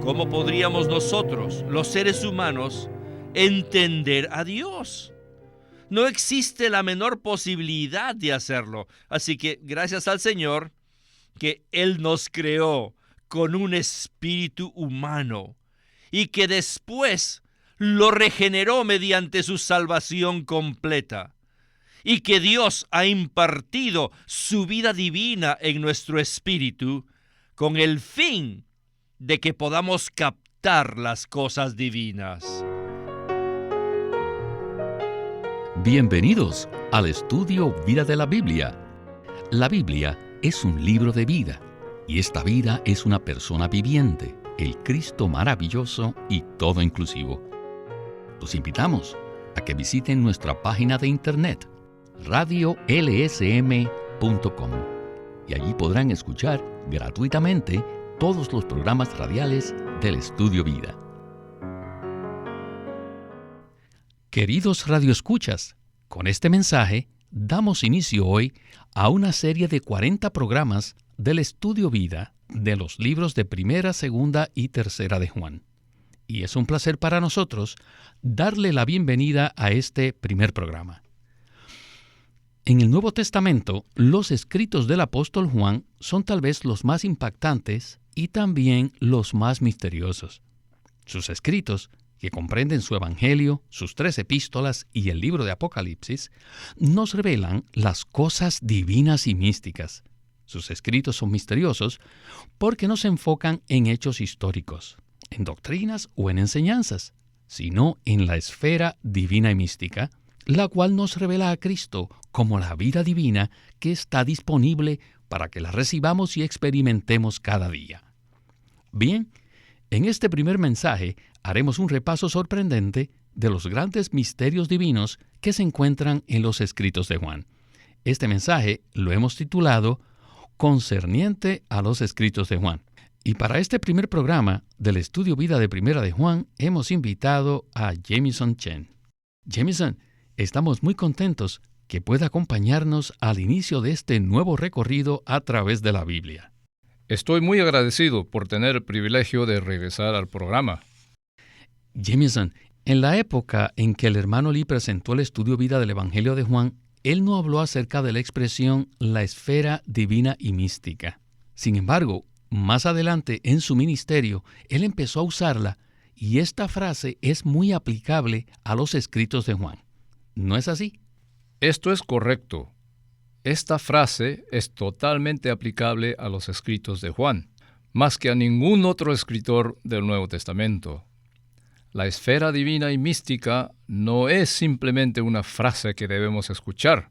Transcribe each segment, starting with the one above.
¿Cómo podríamos nosotros, los seres humanos, entender a Dios? No existe la menor posibilidad de hacerlo. Así que gracias al Señor que Él nos creó con un espíritu humano y que después lo regeneró mediante su salvación completa, y que Dios ha impartido su vida divina en nuestro espíritu con el fin de que podamos captar las cosas divinas. Bienvenidos al estudio Vida de la Biblia. La Biblia es un libro de vida, y esta vida es una persona viviente, el Cristo maravilloso y todo inclusivo. Los invitamos a que visiten nuestra página de internet, radiolsm.com, y allí podrán escuchar gratuitamente todos los programas radiales del Estudio Vida. Queridos radioescuchas, con este mensaje damos inicio hoy a una serie de 40 programas del Estudio Vida de los libros de Primera, Segunda y Tercera de Juan. Y es un placer para nosotros darle la bienvenida a este primer programa. En el Nuevo Testamento, los escritos del apóstol Juan son tal vez los más impactantes y también los más misteriosos. Sus escritos, que comprenden su Evangelio, sus 3 epístolas y el libro de Apocalipsis, nos revelan las cosas divinas y místicas. Sus escritos son misteriosos porque no se enfocan en hechos históricos, en doctrinas o en enseñanzas, sino en la esfera divina y mística, la cual nos revela a Cristo como la vida divina que está disponible para que la recibamos y experimentemos cada día. Bien, en este primer mensaje haremos un repaso sorprendente de los grandes misterios divinos que se encuentran en los escritos de Juan. Este mensaje lo hemos titulado Concerniente a los escritos de Juan. Y para este primer programa del Estudio Vida de Primera de Juan, hemos invitado a Jamison Chen. Jamison, estamos muy contentos que pueda acompañarnos al inicio de este nuevo recorrido a través de la Biblia. Estoy muy agradecido por tener el privilegio de regresar al programa. Jamison, en la época en que el hermano Lee presentó el Estudio Vida del Evangelio de Juan, él no habló acerca de la expresión la esfera divina y mística. Sin embargo, más adelante en su ministerio, él empezó a usarla, y esta frase es muy aplicable a los escritos de Juan. ¿No es así? Esto es correcto. Esta frase es totalmente aplicable a los escritos de Juan, más que a ningún otro escritor del Nuevo Testamento. La esfera divina y mística no es simplemente una frase que debemos escuchar,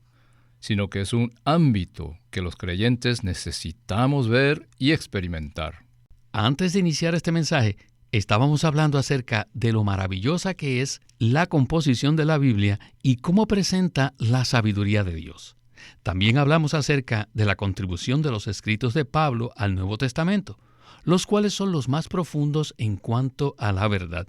sino que es un ámbito que los creyentes necesitamos ver y experimentar. Antes de iniciar este mensaje, estábamos hablando acerca de lo maravillosa que es la composición de la Biblia y cómo presenta la sabiduría de Dios. También hablamos acerca de la contribución de los escritos de Pablo al Nuevo Testamento, los cuales son los más profundos en cuanto a la verdad.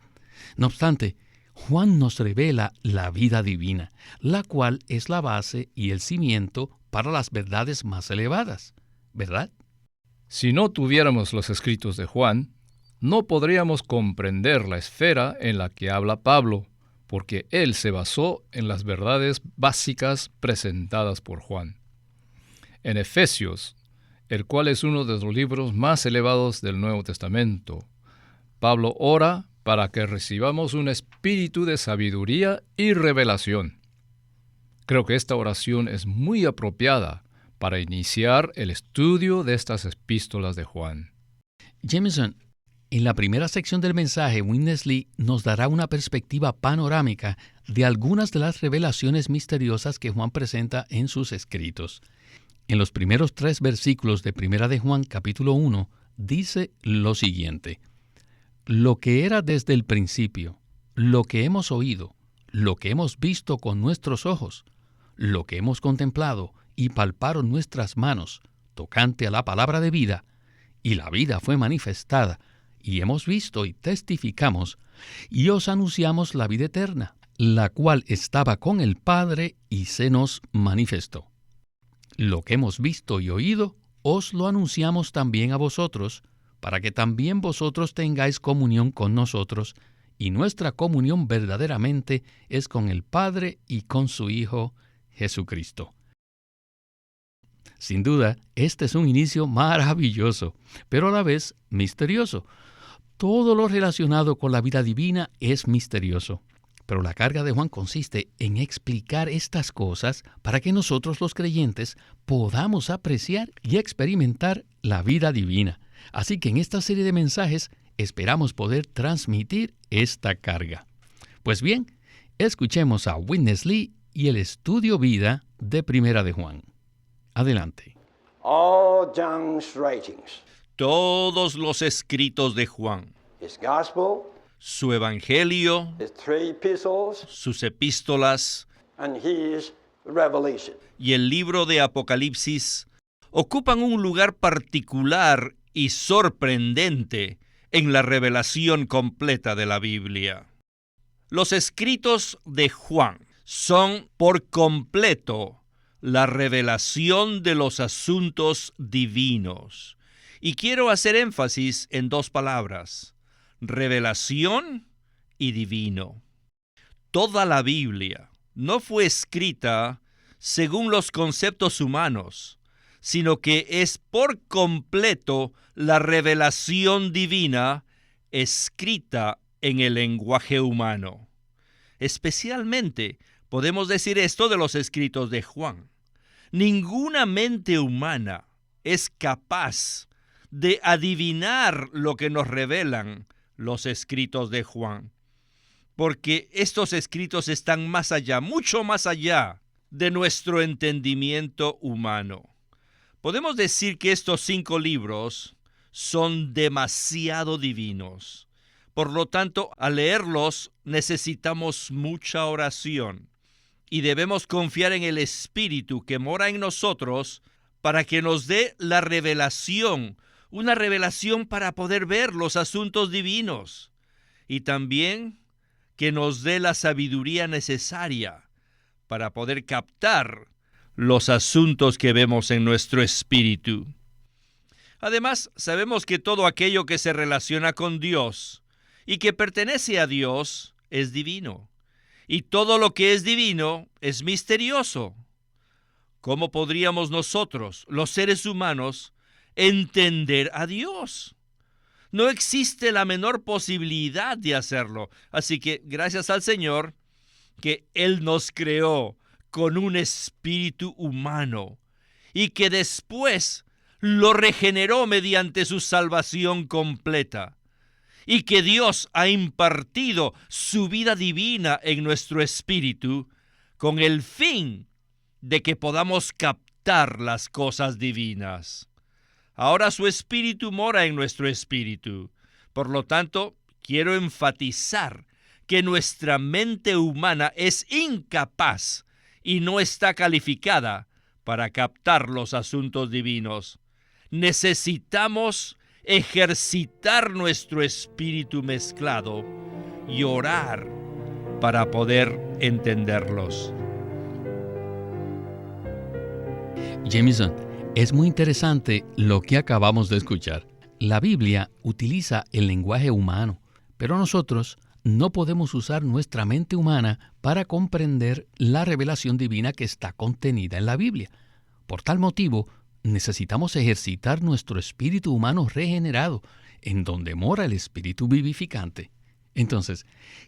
No obstante, Juan nos revela la vida divina, la cual es la base y el cimiento para las verdades más elevadas, ¿verdad? Si no tuviéramos los escritos de Juan, no podríamos comprender la esfera en la que habla Pablo, porque él se basó en las verdades básicas presentadas por Juan. En Efesios, el cual es uno de los libros más elevados del Nuevo Testamento, Pablo ora para que recibamos un espíritu de sabiduría y revelación. Creo que esta oración es muy apropiada para iniciar el estudio de estas epístolas de Juan. Jamison, en la primera sección del mensaje, Witness Lee nos dará una perspectiva panorámica de algunas de las revelaciones misteriosas que Juan presenta en sus escritos. En los primeros 3 versículos de Primera de Juan, capítulo 1, dice lo siguiente: lo que era desde el principio, lo que hemos oído, lo que hemos visto con nuestros ojos, lo que hemos contemplado y palparon nuestras manos, tocante a la palabra de vida, y la vida fue manifestada, y hemos visto y testificamos, y os anunciamos la vida eterna, la cual estaba con el Padre y se nos manifestó. Lo que hemos visto y oído, os lo anunciamos también a vosotros, para que también vosotros tengáis comunión con nosotros, y nuestra comunión verdaderamente es con el Padre y con su Hijo Jesucristo. Sin duda, este es un inicio maravilloso, pero a la vez misterioso. Todo lo relacionado con la vida divina es misterioso, pero la carga de Juan consiste en explicar estas cosas para que nosotros los creyentes podamos apreciar y experimentar la vida divina. Así que en esta serie de mensajes esperamos poder transmitir esta carga. Pues bien, escuchemos a Witness Lee y el estudio vida de Primera de Juan. Adelante. All John's writings, Todos los escritos de Juan, his gospel, su evangelio, his three epistles, sus epístolas and his revelation. y el libro de Apocalipsis ocupan un lugar particular y sorprendente en la revelación completa de la Biblia. Los escritos de Juan son por completo la revelación de los asuntos divinos. Y quiero hacer énfasis en dos palabras: revelación y divino. Toda la Biblia no fue escrita según los conceptos humanos, sino que es por completo la revelación divina escrita en el lenguaje humano. Especialmente podemos decir esto de los escritos de Juan. Ninguna mente humana es capaz de adivinar lo que nos revelan los escritos de Juan, porque estos escritos están más allá, mucho más allá de nuestro entendimiento humano. Podemos decir que estos 5 libros son demasiado divinos. Por lo tanto, al leerlos necesitamos mucha oración y debemos confiar en el Espíritu que mora en nosotros para que nos dé la revelación, una revelación para poder ver los asuntos divinos, y también que nos dé la sabiduría necesaria para poder captar los asuntos que vemos en nuestro espíritu. Además, sabemos que todo aquello que se relaciona con Dios y que pertenece a Dios es divino, y todo lo que es divino es misterioso. ¿Cómo podríamos nosotros, los seres humanos, entender a Dios? No existe la menor posibilidad de hacerlo. Así que gracias al Señor que Él nos creó con un espíritu humano y que después lo regeneró mediante su salvación completa, y que Dios ha impartido su vida divina en nuestro espíritu con el fin de que podamos captar las cosas divinas. Ahora su espíritu mora en nuestro espíritu. Por lo tanto, quiero enfatizar que nuestra mente humana es incapaz y no está calificada para captar los asuntos divinos. Necesitamos ejercitar nuestro espíritu mezclado y orar para poder entenderlos. Jameson, es muy interesante lo que acabamos de escuchar. La Biblia utiliza el lenguaje humano, pero nosotros no podemos usar nuestra mente humana para comprender la revelación divina que está contenida en la Biblia. Por tal motivo, necesitamos ejercitar nuestro espíritu humano regenerado, en donde mora el espíritu vivificante. Entonces,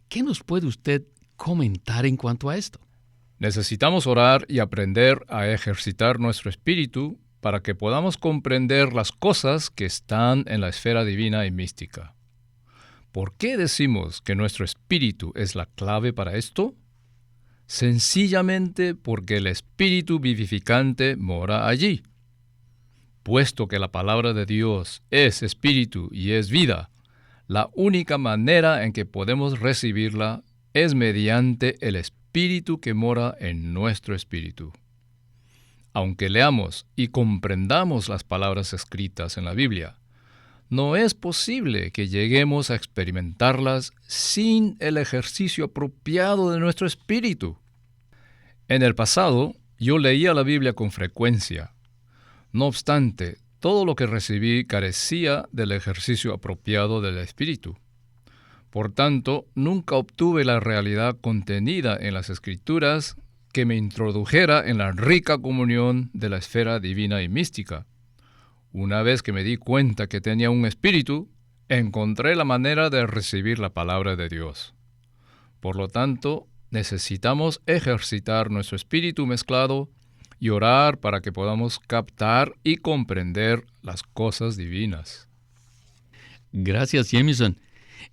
¿qué nos puede usted comentar en cuanto a esto? Necesitamos orar y aprender a ejercitar nuestro espíritu para que podamos comprender las cosas que están en la esfera divina y mística. ¿Por qué decimos que nuestro espíritu es la clave para esto? Sencillamente porque el espíritu vivificante mora allí. Puesto que la palabra de Dios es espíritu y es vida, la única manera en que podemos recibirla es mediante el espíritu que mora en nuestro espíritu. Aunque leamos y comprendamos las palabras escritas en la Biblia, no es posible que lleguemos a experimentarlas sin el ejercicio apropiado de nuestro espíritu. En el pasado, yo leía la Biblia con frecuencia. No obstante, Todo lo que recibí carecía del ejercicio apropiado del Espíritu. Por tanto, nunca obtuve la realidad contenida en las Escrituras que me introdujera en la rica comunión de la esfera divina y mística. Una vez que me di cuenta que tenía un espíritu, encontré la manera de recibir la palabra de Dios. Por lo tanto, necesitamos ejercitar nuestro espíritu mezclado y orar para que podamos captar y comprender las cosas divinas. Gracias, Jameson.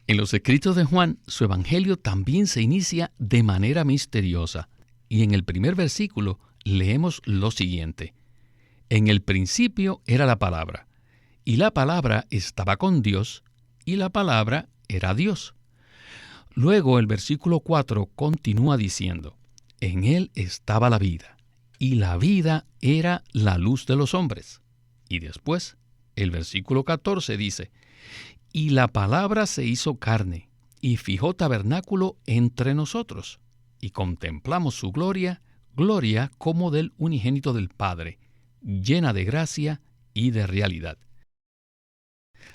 En los escritos de Juan, su evangelio también se inicia de manera misteriosa. Y en el primer versículo leemos lo siguiente: En el principio era la palabra, y la palabra estaba con Dios, y la palabra era Dios. Luego el versículo 4 continúa diciendo: En él estaba la vida, y la vida era la luz de los hombres. Y después, el versículo 14 dice: Y la palabra se hizo carne, y fijó tabernáculo entre nosotros, y contemplamos su gloria, gloria como del unigénito del Padre, llena de gracia y de realidad.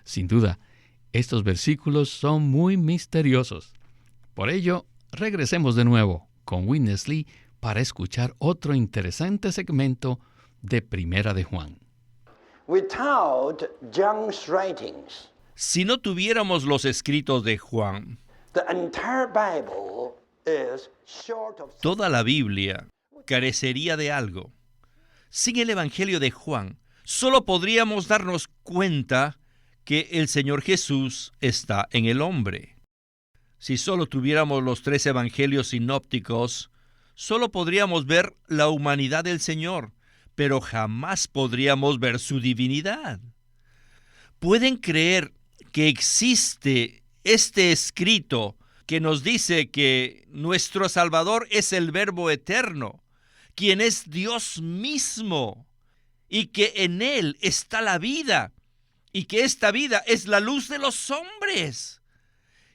Sin duda, estos versículos son muy misteriosos. Por ello, regresemos de nuevo con Witness Lee para escuchar otro interesante segmento de Primera de Juan. Without John's writings, Si no tuviéramos los escritos de Juan, the entire Bible is short of... toda la Biblia carecería de algo. Sin el Evangelio de Juan, solo podríamos darnos cuenta que el Señor Jesús está en el hombre. Si solo tuviéramos los 3 evangelios sinópticos, solo podríamos ver la humanidad del Señor, pero jamás podríamos ver su divinidad. ¿Pueden creer que existe este escrito que nos dice que nuestro Salvador es el Verbo eterno, quien es Dios mismo, y que en Él está la vida, y que esta vida es la luz de los hombres?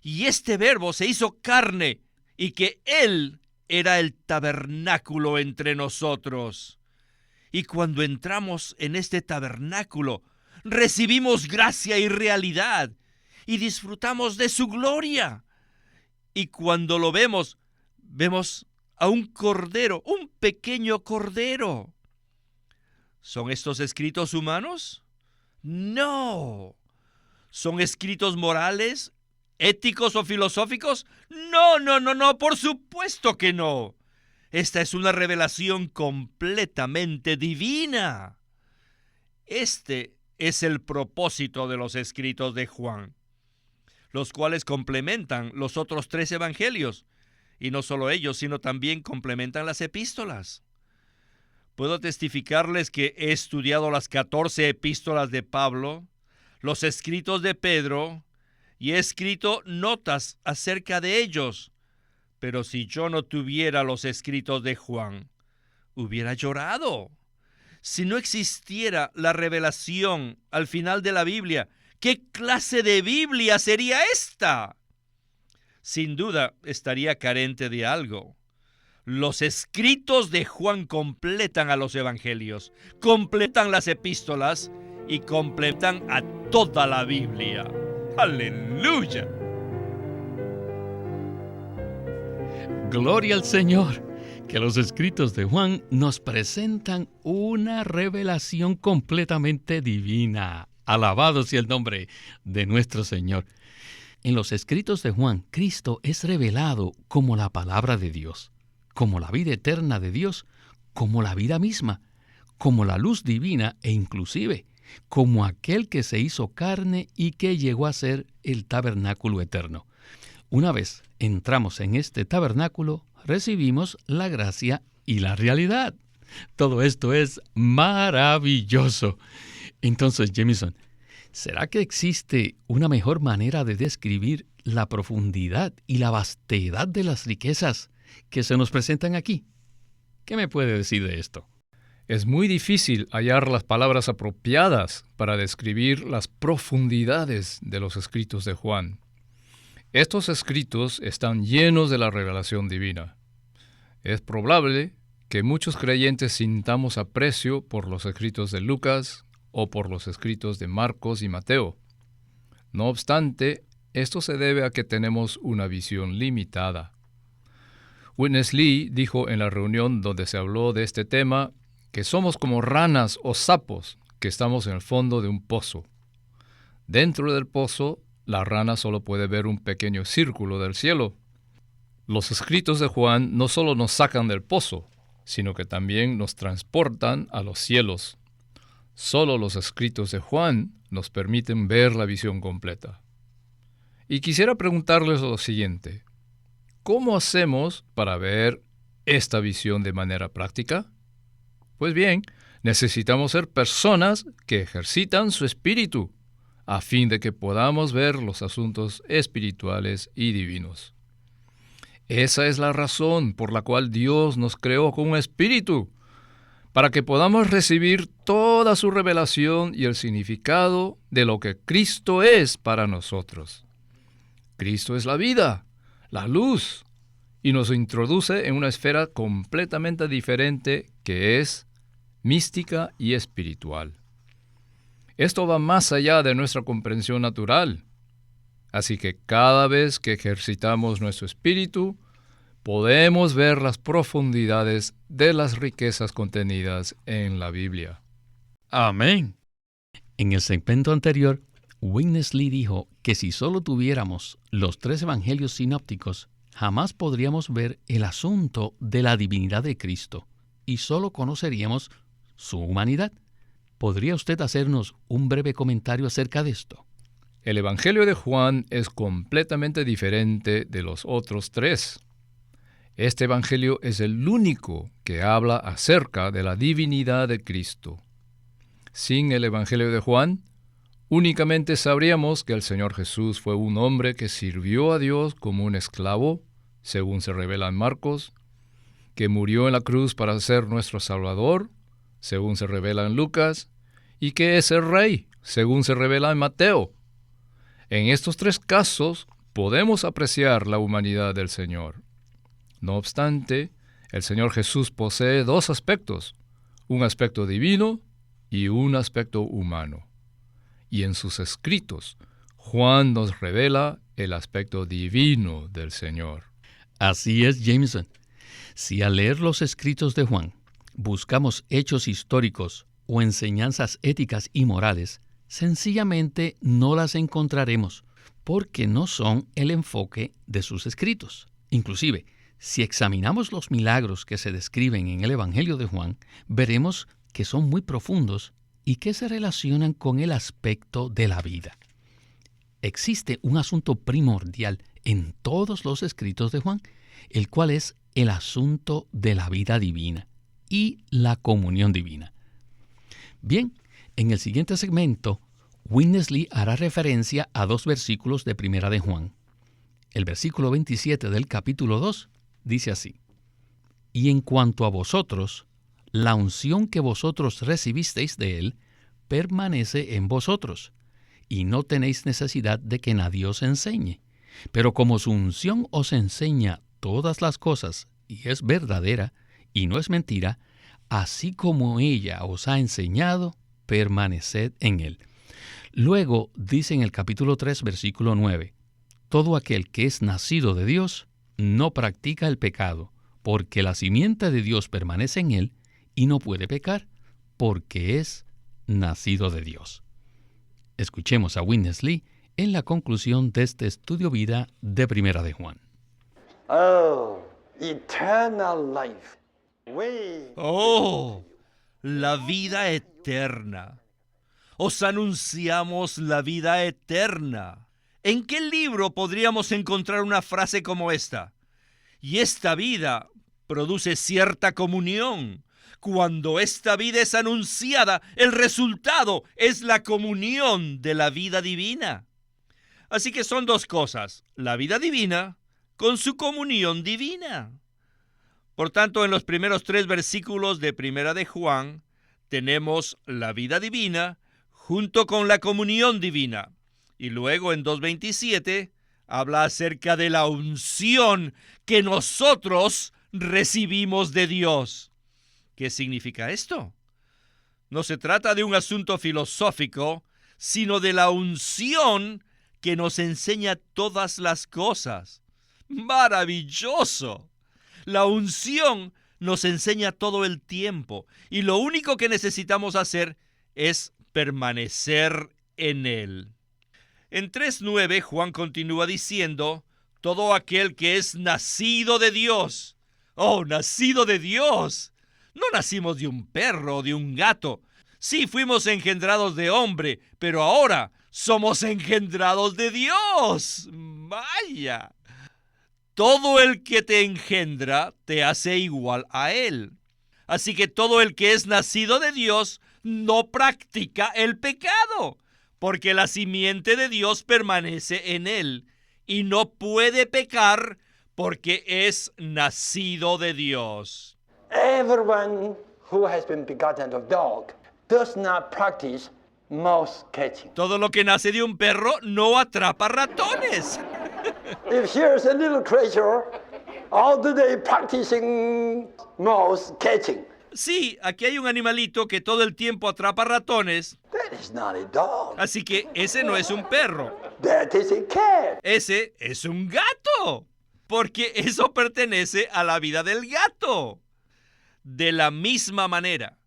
Y este Verbo se hizo carne, y que Él era el tabernáculo entre nosotros. Y cuando entramos en este tabernáculo, recibimos gracia y realidad, y disfrutamos de su gloria. Y cuando lo vemos, vemos a un cordero, un pequeño cordero. ¿Son estos escritos humanos? No. ¿Son escritos morales, éticos o filosóficos? No, por supuesto que no. Esta es una revelación completamente divina. Este es el propósito de los escritos de Juan, los cuales complementan los otros 3 evangelios. Y no solo ellos, sino también complementan las epístolas. Puedo testificarles que he estudiado las 14 epístolas de Pablo, los escritos de Pedro, y he escrito notas acerca de ellos. Pero si yo no tuviera los escritos de Juan, hubiera llorado. Si no existiera la revelación al final de la Biblia, ¿qué clase de Biblia sería esta? Sin duda estaría carente de algo. Los escritos de Juan completan a los evangelios, completan las epístolas y completan a toda la Biblia. ¡Aleluya! Gloria al Señor, que los escritos de Juan nos presentan una revelación completamente divina. Alabado sea el nombre de nuestro Señor. En los escritos de Juan, Cristo es revelado como la palabra de Dios, como la vida eterna de Dios, como la vida misma, como la luz divina e inclusive como aquel que se hizo carne y que llegó a ser el tabernáculo eterno. Una vez entramos en este tabernáculo, recibimos la gracia y la realidad. Todo esto es maravilloso. Entonces, Jameson, ¿será que existe una mejor manera de describir la profundidad y la vastedad de las riquezas que se nos presentan aquí? ¿Qué me puede decir de esto? Es muy difícil hallar las palabras apropiadas para describir las profundidades de los escritos de Juan. Estos escritos están llenos de la revelación divina. Es probable que muchos creyentes sintamos aprecio por los escritos de Lucas o por los escritos de Marcos y Mateo. No obstante, esto se debe a que tenemos una visión limitada. Witness Lee dijo en la reunión donde se habló de este tema que somos como ranas o sapos que estamos en el fondo de un pozo. Dentro del pozo, la rana solo puede ver un pequeño círculo del cielo. Los escritos de Juan no solo nos sacan del pozo, sino que también nos transportan a los cielos. Solo los escritos de Juan nos permiten ver la visión completa. Y quisiera preguntarles lo siguiente: ¿cómo hacemos para ver esta visión de manera práctica? Pues bien, necesitamos ser personas que ejercitan su espíritu, a fin de que podamos ver los asuntos espirituales y divinos. Esa es la razón por la cual Dios nos creó con un espíritu, para que podamos recibir toda su revelación y el significado de lo que Cristo es para nosotros. Cristo es la vida, la luz, y nos introduce en una esfera completamente diferente que es mística y espiritual. Esto va más allá de nuestra comprensión natural. Así que cada vez que ejercitamos nuestro espíritu, podemos ver las profundidades de las riquezas contenidas en la Biblia. Amén. En el segmento anterior, Witness Lee dijo que si solo tuviéramos los 3 evangelios sinópticos, jamás podríamos ver el asunto de la divinidad de Cristo y solo conoceríamos su humanidad. ¿Podría usted hacernos un breve comentario acerca de esto? El Evangelio de Juan es completamente diferente de los otros 3. Este Evangelio es el único que habla acerca de la divinidad de Cristo. Sin el Evangelio de Juan, únicamente sabríamos que el Señor Jesús fue un hombre que sirvió a Dios como un esclavo, según se revela en Marcos, que murió en la cruz para ser nuestro Salvador, según se revela en Lucas, y que es el Rey, según se revela en Mateo. En estos 3 casos podemos apreciar la humanidad del Señor. No obstante, el Señor Jesús posee 2 aspectos, un aspecto divino y un aspecto humano. Y en sus escritos, Juan nos revela el aspecto divino del Señor. Así es, Jameson. Si al leer los escritos de Juan buscamos hechos históricos o enseñanzas éticas y morales, sencillamente no las encontraremos, porque no son el enfoque de sus escritos. Inclusive, si examinamos los milagros que se describen en el Evangelio de Juan, veremos que son muy profundos y que se relacionan con el aspecto de la vida. Existe un asunto primordial en todos los escritos de Juan, el cual es el asunto de la vida divina y la comunión divina. Bien, en el siguiente segmento, Witness Lee hará referencia a 2 versículos de Primera de Juan. El versículo 27 del capítulo 2 dice así: Y en cuanto a vosotros, la unción que vosotros recibisteis de él permanece en vosotros, y no tenéis necesidad de que nadie os enseñe. Pero como su unción os enseña todas las cosas, y es verdadera, y no es mentira, así como ella os ha enseñado, permaneced en él. Luego dice en el capítulo 3, versículo 9, todo aquel que es nacido de Dios no practica el pecado, porque la simiente de Dios permanece en él y no puede pecar, porque es nacido de Dios. Escuchemos a Witness Lee en la conclusión de este estudio vida de Primera de Juan. Oh, eternal life. ¡Oh! La vida eterna. Os anunciamos la vida eterna. ¿En qué libro podríamos encontrar una frase como esta? Y esta vida produce cierta comunión. Cuando esta vida es anunciada, el resultado es la comunión de la vida divina. Así que son 2 cosas, la vida divina con su comunión divina. Por tanto, en los primeros 3 versículos de Primera de Juan, tenemos la vida divina junto con la comunión divina. Y luego en 2:27 habla acerca de la unción que nosotros recibimos de Dios. ¿Qué significa esto? No se trata de un asunto filosófico, sino de la unción que nos enseña todas las cosas. ¡Maravilloso! La unción nos enseña todo el tiempo y lo único que necesitamos hacer es permanecer en él. En 3:9 Juan continúa diciendo, todo aquel que es nacido de Dios. ¡Oh, nacido de Dios! No nacimos de un perro o de un gato. Sí, fuimos engendrados de hombre, pero ahora somos engendrados de Dios. ¡Vaya! Todo el que te engendra te hace igual a Él. Así que todo el que es nacido de Dios no practica el pecado, porque la simiente de Dios permanece en él y no puede pecar porque es nacido de Dios. Everyone who has been begotten of dog does not practice mouse catching. Todo lo que nace de un perro no atrapa ratones. If here's a little creature all the day practicing mouse catching, Sí, aquí hay un animalito que todo el tiempo atrapa ratones, that is not a dog. así que ese no es un perro, That is a cat. ese es un gato, porque eso pertenece a la vida del gato. De la misma manera,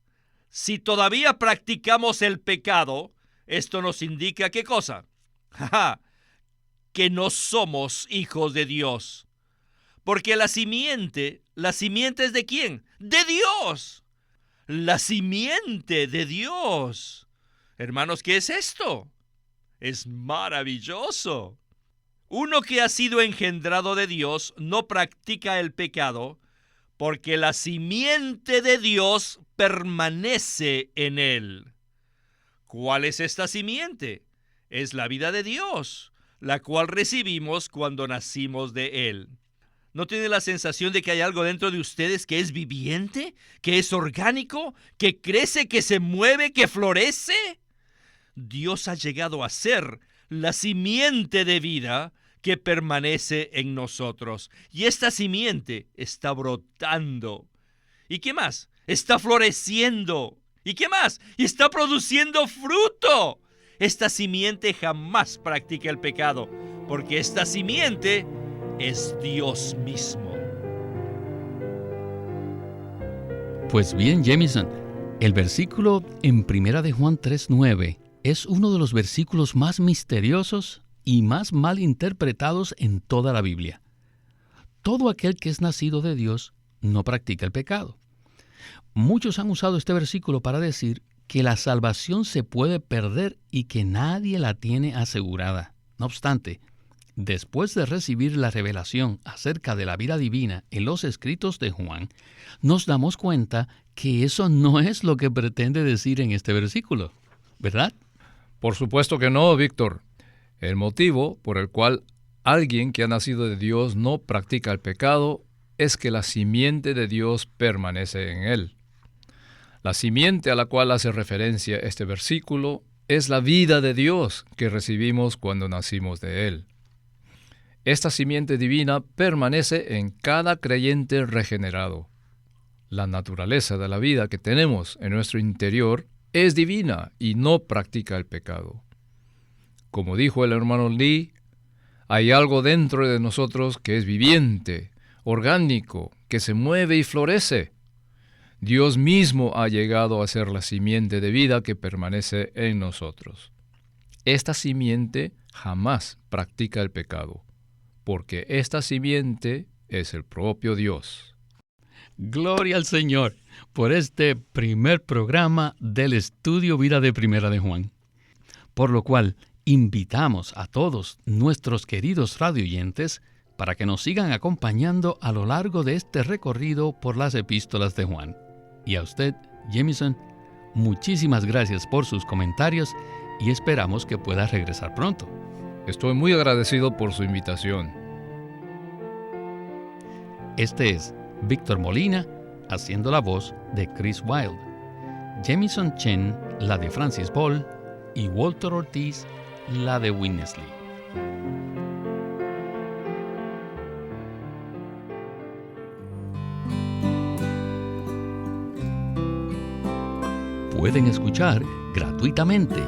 si todavía practicamos el pecado, esto nos indica ¿qué cosa? Que no somos hijos de Dios. Porque la simiente es ¿de quién? ¡De Dios! La simiente de Dios. Hermanos, ¿qué es esto? Es maravilloso. Uno que ha sido engendrado de Dios no practica el pecado porque la simiente de Dios permanece en él. ¿Cuál es esta simiente? Es la vida de Dios, la cual recibimos cuando nacimos de Él. ¿No tiene la sensación de que hay algo dentro de ustedes que es viviente, que es orgánico, que crece, que se mueve, que florece? Dios ha llegado a ser la simiente de vida que permanece en nosotros. Y esta simiente está brotando. ¿Y qué más? Está floreciendo. ¿Y qué más? Y está produciendo fruto. Esta simiente jamás practica el pecado, porque esta simiente es Dios mismo. Pues bien, Jamison, el versículo en 1 de Juan 3:9 es uno de los versículos más misteriosos y más mal interpretados en toda la Biblia. Todo aquel que es nacido de Dios no practica el pecado. Muchos han usado este versículo para decir que la salvación se puede perder y que nadie la tiene asegurada. No obstante, después de recibir la revelación acerca de la vida divina en los escritos de Juan, nos damos cuenta que eso no es lo que pretende decir en este versículo, ¿verdad? Por supuesto que no, Víctor. El motivo por el cual alguien que ha nacido de Dios no practica el pecado es que la simiente de Dios permanece en él. La simiente a la cual hace referencia este versículo es la vida de Dios que recibimos cuando nacimos de Él. Esta simiente divina permanece en cada creyente regenerado. La naturaleza de la vida que tenemos en nuestro interior es divina y no practica el pecado. Como dijo el hermano Lee, hay algo dentro de nosotros que es viviente, orgánico, que se mueve y florece. Dios mismo ha llegado a ser la simiente de vida que permanece en nosotros. Esta simiente jamás practica el pecado, porque esta simiente es el propio Dios. Gloria al Señor por este primer programa del Estudio Vida de Primera de Juan. Por lo cual, invitamos a todos nuestros queridos radioyentes para que nos sigan acompañando a lo largo de este recorrido por las epístolas de Juan. Y a usted, Jamison, muchísimas gracias por sus comentarios y esperamos que pueda regresar pronto. Estoy muy agradecido por su invitación. Este es Víctor Molina haciendo la voz de Chris Wilde, Jamison Chen la de Francis Ball y Walter Ortiz la de Winnesley. Pueden escuchar gratuitamente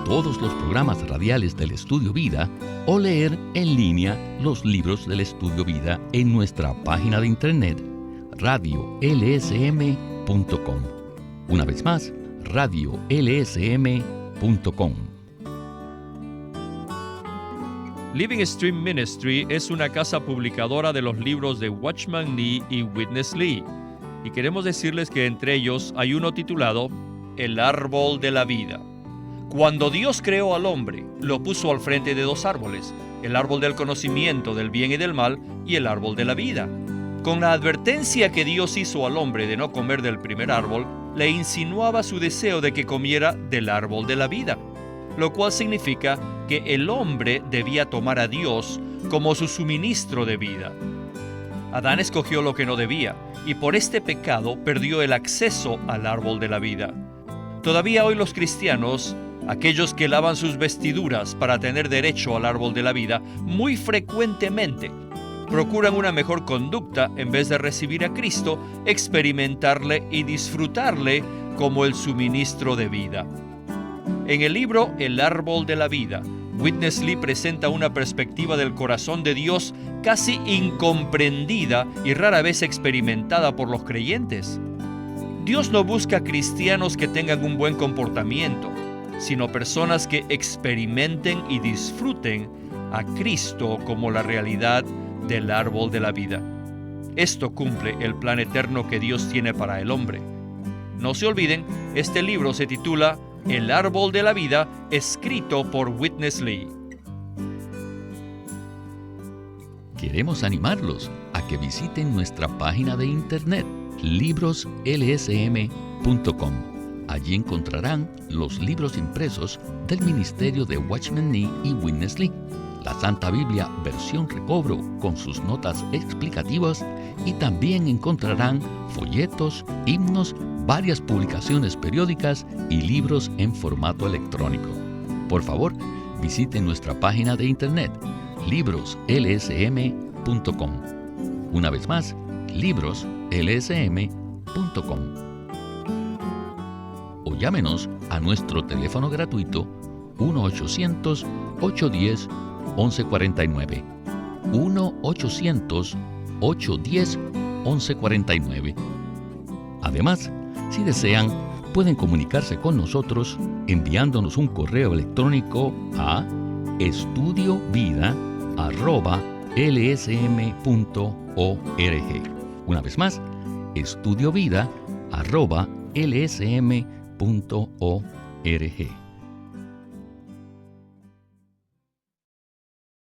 todos los programas radiales del Estudio Vida o leer en línea los libros del Estudio Vida en nuestra página de internet radiolsm.com. Una vez más, radiolsm.com. Living Stream Ministry es una casa publicadora de los libros de Watchman Nee y Witness Lee, y queremos decirles que entre ellos hay uno titulado El árbol de la vida. Cuando Dios creó al hombre, lo puso al frente de dos árboles, el árbol del conocimiento del bien y del mal y el árbol de la vida. Con la advertencia que Dios hizo al hombre de no comer del primer árbol, le insinuaba su deseo de que comiera del árbol de la vida, lo cual significa que el hombre debía tomar a Dios como su suministro de vida. Adán escogió lo que no debía, y por este pecado perdió el acceso al árbol de la vida. Todavía hoy los cristianos, aquellos que lavan sus vestiduras para tener derecho al árbol de la vida, muy frecuentemente procuran una mejor conducta en vez de recibir a Cristo, experimentarle y disfrutarle como el suministro de vida. En el libro El árbol de la vida, Witness Lee presenta una perspectiva del corazón de Dios casi incomprendida y rara vez experimentada por los creyentes. Dios no busca cristianos que tengan un buen comportamiento, sino personas que experimenten y disfruten a Cristo como la realidad del árbol de la vida. Esto cumple el plan eterno que Dios tiene para el hombre. No se olviden, este libro se titula El árbol de la vida, escrito por Witness Lee. Queremos animarlos a que visiten nuestra página de internet libroslsm.com. Allí encontrarán los libros impresos del ministerio de Watchman Nee y Witness Lee, la Santa Biblia versión recobro con sus notas explicativas, y también encontrarán folletos, himnos, varias publicaciones periódicas y libros en formato electrónico. Por favor, visiten nuestra página de internet libroslsm.com. Una vez más, libroslsm.com. O llámenos a nuestro teléfono gratuito 1-800-810-1149. 1-800-810-1149. Además, si desean, pueden comunicarse con nosotros enviándonos un correo electrónico a estudiovida@lsm.org. Una vez más, estudiovida@lsm.org.